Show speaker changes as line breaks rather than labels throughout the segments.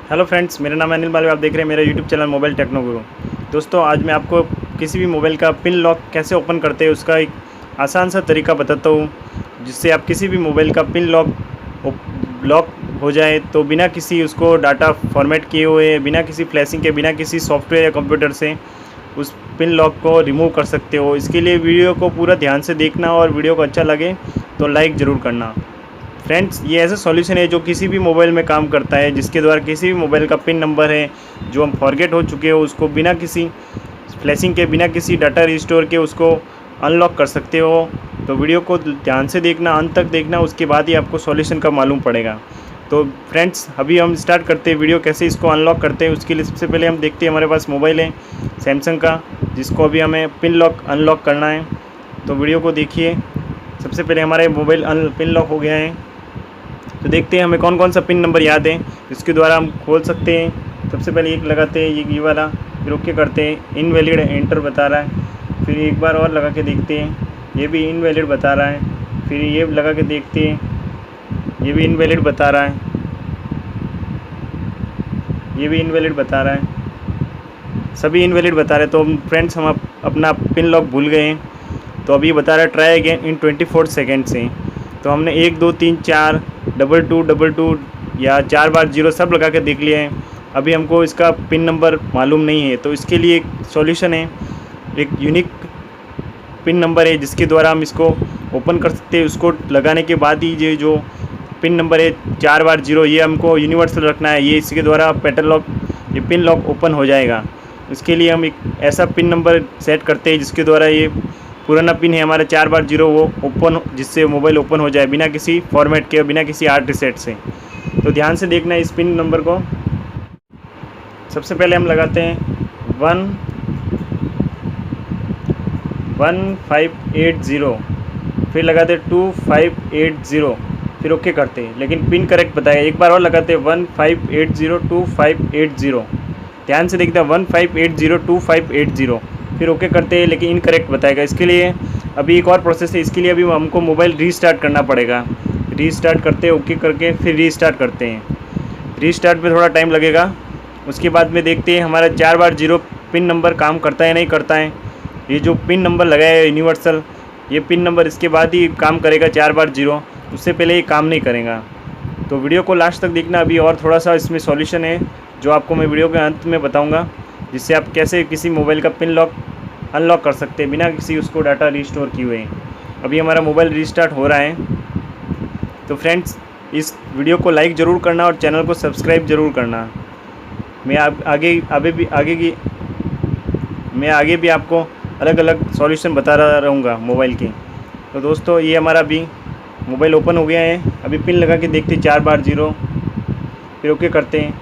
Hello friends, मेरा नाम है अनिल मालवीय। आप देख रहे हैं मेरा यूट्यूब चैनल मोबाइल टेक्नो गुरु। दोस्तों, आज मैं आपको किसी भी मोबाइल का पिन लॉक कैसे ओपन करते हैं उसका एक आसान सा तरीका बताता हूँ, जिससे आप किसी भी मोबाइल का पिन लॉक हो जाए तो बिना किसी उसको डाटा फॉर्मेट किए हुए, बिना किसी फ्लैशिंग के, बिना किसी सॉफ्टवेयर या कंप्यूटर से उस पिन लॉक को रिमूव कर सकते हो। इसके लिए वीडियो को पूरा ध्यान से देखना और वीडियो को अच्छा लगे तो लाइक ज़रूर करना। फ्रेंड्स, ये ऐसा सॉल्यूशन है जो किसी भी मोबाइल में काम करता है, जिसके द्वारा किसी भी मोबाइल का पिन नंबर है जो हम फॉरगेट हो चुके हो उसको बिना किसी फ्लैशिंग के, बिना किसी डाटा रिस्टोर के उसको अनलॉक कर सकते हो। तो वीडियो को ध्यान से देखना, अंत तक देखना, उसके बाद ही आपको सॉल्यूशन का मालूम पड़ेगा। तो फ्रेंड्स, अभी हम स्टार्ट करते हैं वीडियो कैसे इसको अनलॉक करते हैं। उसके लिए सबसे पहले हम देखते हैं, हमारे पास मोबाइल है सैमसंग का, जिसको अभी हमें पिन लॉक अनलॉक करना है। तो वीडियो को देखिए। सबसे पहले हमारे मोबाइल पिन लॉक हो गया है। तो देखते हैं हमें कौन कौन सा पिन नंबर याद है जिसके द्वारा हम खोल सकते हैं। सबसे पहले एक लगाते हैं, ये वाला, फिर ओके करते हैं। इनवैलिड एंटर बता रहा है। फिर एक बार और लगा के देखते हैं, ये भी इनवैलिड बता रहा है। फिर ये लगा के देखते हैं, ये भी इनवैलिड बता रहा है, ये भी इनवैलिड बता रहा है, सभी इनवैलिड बता रहे हैं। तो फ्रेंड्स, हम अपना पिन लॉक भूल गए हैं। तो अभी बता रहा है ट्राई अगेन इन 24 सेकेंड से। तो हमने 1 2 3 4 2 या 4 बार 0 सब लगा के देख लिया है। अभी हमको इसका पिन नंबर मालूम नहीं है, तो इसके लिए एक सॉल्यूशन है, एक यूनिक पिन नंबर है जिसके द्वारा हम इसको ओपन कर सकते हैं। उसको लगाने के बाद ही ये जो पिन नंबर है 4 बार 0, ये हमको यूनिवर्सल रखना है। ये इसके द्वारा पैटर्न लॉक, ये पिन लॉक ओपन हो जाएगा। इसके लिए हम एक ऐसा पिन नंबर सेट करते हैं जिसके द्वारा ये पुराना पिन है हमारा 4 बार 0 वो ओपन, जिससे मोबाइल ओपन हो जाए बिना किसी फॉर्मेट के, बिना किसी हार्ड रीसेट से। तो ध्यान से देखना इस पिन नंबर को। सबसे पहले हम लगाते हैं 1580, फिर लगाते हैं 2580, फिर ओके करते हैं। लेकिन पिन करेक्ट बताएगा। एक बार और लगाते हैं 15802580। ध्यान से देखते हैं 15802580, फिर ओके करते हैं, लेकिन इनकरेक्ट बताएगा। इसके लिए अभी एक और प्रोसेस है। इसके लिए अभी हमको मोबाइल रीस्टार्ट करना पड़ेगा। रीस्टार्ट करते हैं, ओके करके फिर रीस्टार्ट करते हैं। रीस्टार्ट में थोड़ा टाइम लगेगा। उसके बाद में देखते हैं हमारा 4 बार 0 पिन नंबर काम करता है नहीं करता है। ये जो पिन नंबर लगाया है यूनिवर्सल, ये पिन नंबर इसके बाद ही काम करेगा 4 बार 0, उससे पहले ये काम नहीं करेगा। तो वीडियो को लास्ट तक देखना। अभी और थोड़ा सा इसमें सॉल्यूशन है जो आपको मैं वीडियो के अंत में बताऊंगा, जिससे आप कैसे किसी मोबाइल का पिन लॉक अनलॉक कर सकते हैं बिना किसी उसको डाटा रिस्टोर किए हुए। अभी हमारा मोबाइल रीस्टार्ट हो रहा है। तो फ्रेंड्स, इस वीडियो को लाइक ज़रूर करना और चैनल को सब्सक्राइब ज़रूर करना। मैं आगे भी आपको अलग अलग सॉल्यूशन बता रहा रहूँगा मोबाइल की। तो दोस्तों, ये हमारा अभी मोबाइल ओपन हो गया है। अभी पिन लगा के देखते हैं 4 बार 0, फिर ओके करते हैं।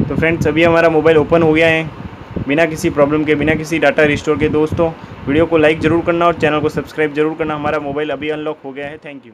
तो फ्रेंड्स, अभी हमारा मोबाइल ओपन हो गया है बिना किसी प्रॉब्लम के, बिना किसी डाटा रिस्टोर के। दोस्तों, वीडियो को लाइक ज़रूर करना और चैनल को सब्सक्राइब ज़रूर करना। हमारा मोबाइल अभी अनलॉक हो गया है। Thank you.